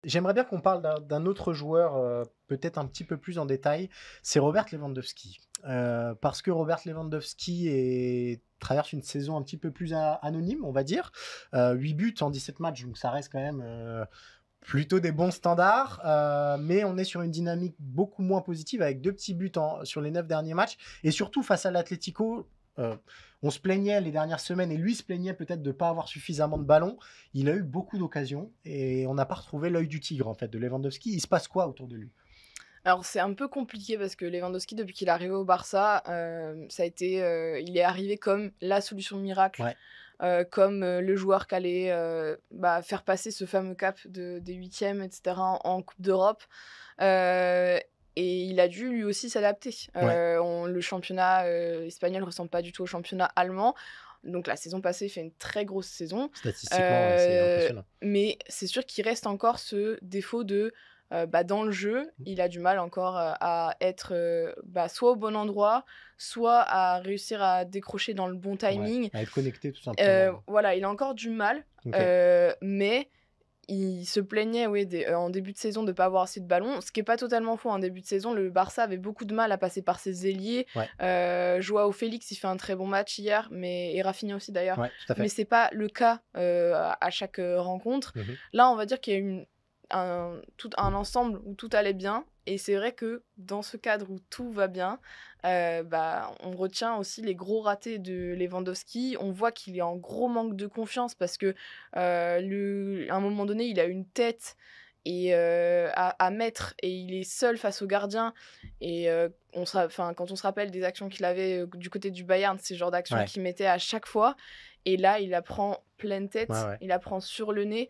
J'aimerais bien qu'on parle d'un autre joueur, peut-être un petit peu plus en détail, c'est Robert Lewandowski. Parce que Robert Lewandowski traverse une saison un petit peu plus anonyme, on va dire. 8 buts en 17 matchs, donc ça reste quand même plutôt des bons standards. Mais on est sur une dynamique beaucoup moins positive avec 2 petits buts sur les 9 derniers matchs. Et surtout face à l'Atlético, euh, on se plaignait les dernières semaines et lui se plaignait peut-être de ne pas avoir suffisamment de ballons. Il a eu beaucoup d'occasions et on n'a pas retrouvé l'œil du tigre en fait de Lewandowski. Il se passe quoi autour de lui? Alors c'est un peu compliqué parce que Lewandowski depuis qu'il est arrivé au Barça, ça a été, il est arrivé comme la solution miracle, Ouais, comme, le joueur qui allait, faire passer ce fameux cap des 8e et cetera en coupe d'Europe, heu et il a dû lui aussi s'adapter. ouais. Le championnat, espagnol ressemble pas du tout au championnat allemand, donc la saison passée, il fait une très grosse saison, Statistiquement, ouais, c'est impressionnant. mais c'est sûr qu'il reste encore ce défaut de dans le jeu, il a du mal encore, à être, soit au bon endroit, soit à réussir à décrocher dans le bon Ouais, timing. à être connecté tout simplement. Voilà, il a encore du mal, Ok. mais il se plaignait, oui, en début de saison de pas avoir assez de ballons, ce qui est pas totalement faux. En début de saison, le Barça avait beaucoup de mal à passer par ses ailiers. Ouais, Joao Félix, il fait un très bon match hier, et Rafinha aussi d'ailleurs, ouais, tout à mais fait. c'est pas le cas, à chaque, rencontre. Mhm. Là, on va dire qu'il y a eu un ensemble où tout allait bien, et c'est vrai que dans ce cadre où tout va bien, on retient aussi les gros ratés de Lewandowski. On voit qu'il est en gros manque de confiance parce que, à un moment donné, il a une tête à mettre et il est seul face au gardien, et quand on se rappelle des actions qu'il avait, du côté du Bayern, c'est le genre d'action Ouais, qu'il mettait à chaque fois, et là, il la prend pleine ouais, tête, ouais. il la prend sur le nez.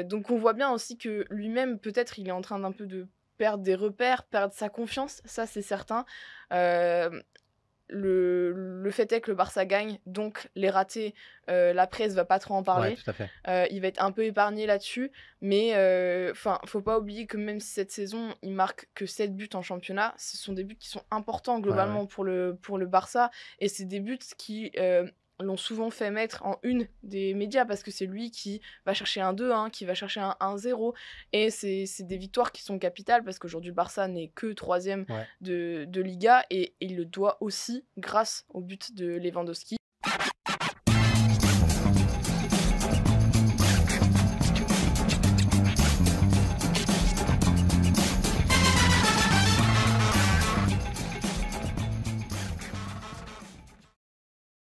Donc on voit bien aussi que lui-même, peut-être, il est en train d'un peu de perdre des repères, perdre sa confiance, ça c'est certain. Hem, le fait est que le Barça gagne, donc les ratés, la presse va pas trop en Ouais, parler. tout à fait. Il va être un peu épargné là-dessus, mais faut pas oublier que même si cette saison, il marque que 7 buts en championnat, ce sont des buts qui sont importants Ouais, ouais. globalement pour le Barça, et c'est des buts qui, l'ont souvent fait mettre en une des médias parce que c'est lui qui va chercher un 2-1, qui va chercher un 1-0, et c'est des victoires qui sont capitales parce qu'aujourd'hui le Barça n'est que troisième Ouais. de Liga, et il le doit aussi grâce au but de Lewandowski.